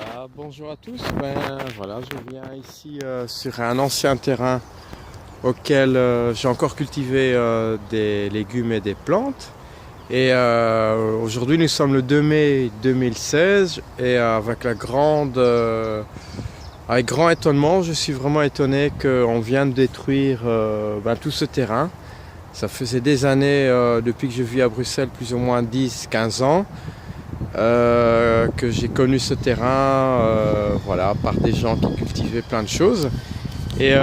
Voilà, bonjour à tous. Voilà, je viens ici sur un ancien terrain auquel j'ai encore cultivé des légumes et des plantes. Et aujourd'hui, nous sommes le 2 mai 2016 et avec grand étonnement, je suis vraiment étonné qu'on vient de détruire tout ce terrain. Ça faisait des années depuis que je vis à Bruxelles, plus ou moins 10-15 ans. Que j'ai connu ce terrain voilà, par des gens qui cultivaient plein de choses. Et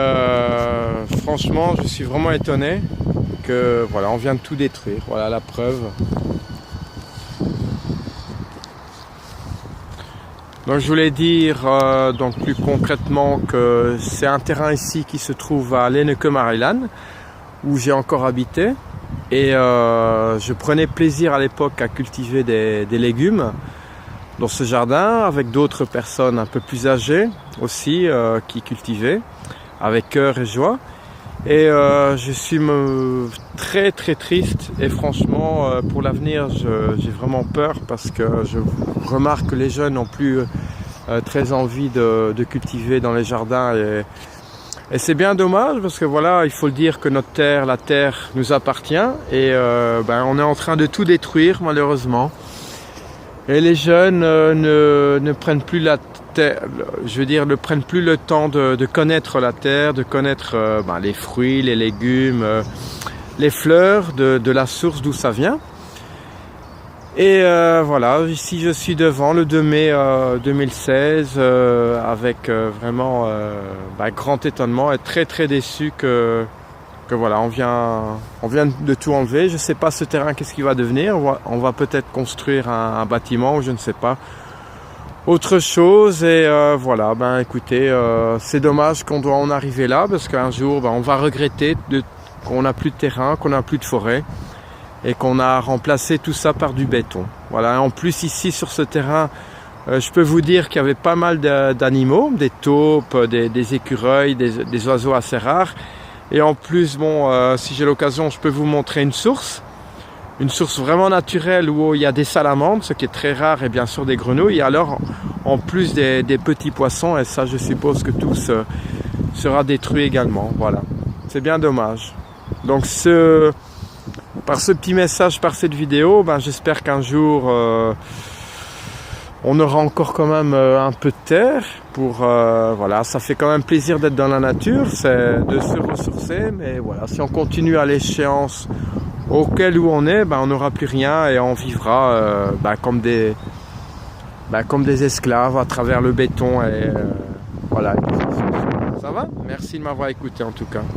franchement, je suis vraiment étonné que voilà, on vient de tout détruire. Voilà la preuve. Donc je voulais dire donc plus concrètement que c'est un terrain ici qui se trouve à Lenneke-Marijlan, où j'ai encore habité. Et je prenais plaisir à l'époque à cultiver des légumes dans ce jardin avec d'autres personnes un peu plus âgées aussi qui cultivaient avec cœur et joie. Et je suis très très triste et franchement pour l'avenir j'ai vraiment peur parce que je remarque que les jeunes n'ont plus très envie de cultiver dans les jardins. Et c'est bien dommage parce que voilà, il faut le dire que la terre nous appartient et on est en train de tout détruire malheureusement. Et les jeunes ne prennent plus la terre, ne prennent plus le temps de connaître la terre, de connaître les fruits, les légumes, les fleurs, de la source d'où ça vient. Et voilà, ici je suis devant le 2 mai 2016 avec vraiment grand étonnement et très très déçu que voilà, on vient de tout enlever. Je ne sais pas ce terrain qu'est-ce qu'il va devenir. On va peut-être construire un bâtiment ou je ne sais pas. Autre chose et voilà, écoutez, c'est dommage qu'on doit en arriver là parce qu'un jour on va regretter qu'on n'a plus de terrain, qu'on n'a plus de forêt. Et qu'on a remplacé tout ça par du béton. Voilà. En plus ici sur ce terrain, je peux vous dire qu'il y avait pas mal d'animaux, des taupes, des écureuils, des oiseaux assez rares. Et en plus, si j'ai l'occasion, je peux vous montrer une source vraiment naturelle où il y a des salamandres, ce qui est très rare, et bien sûr des grenouilles. Et alors, en plus des petits poissons, et ça, je suppose que tout sera détruit également. Voilà. C'est bien dommage. Donc par ce petit message, par cette vidéo, j'espère qu'un jour on aura encore quand même un peu de terre voilà, ça fait quand même plaisir d'être dans la nature, c'est de se ressourcer, mais voilà, si on continue à l'échéance auquel où on est, on n'aura plus rien et on vivra comme des esclaves à travers le béton et voilà. Ça va? Merci de m'avoir écouté en tout cas.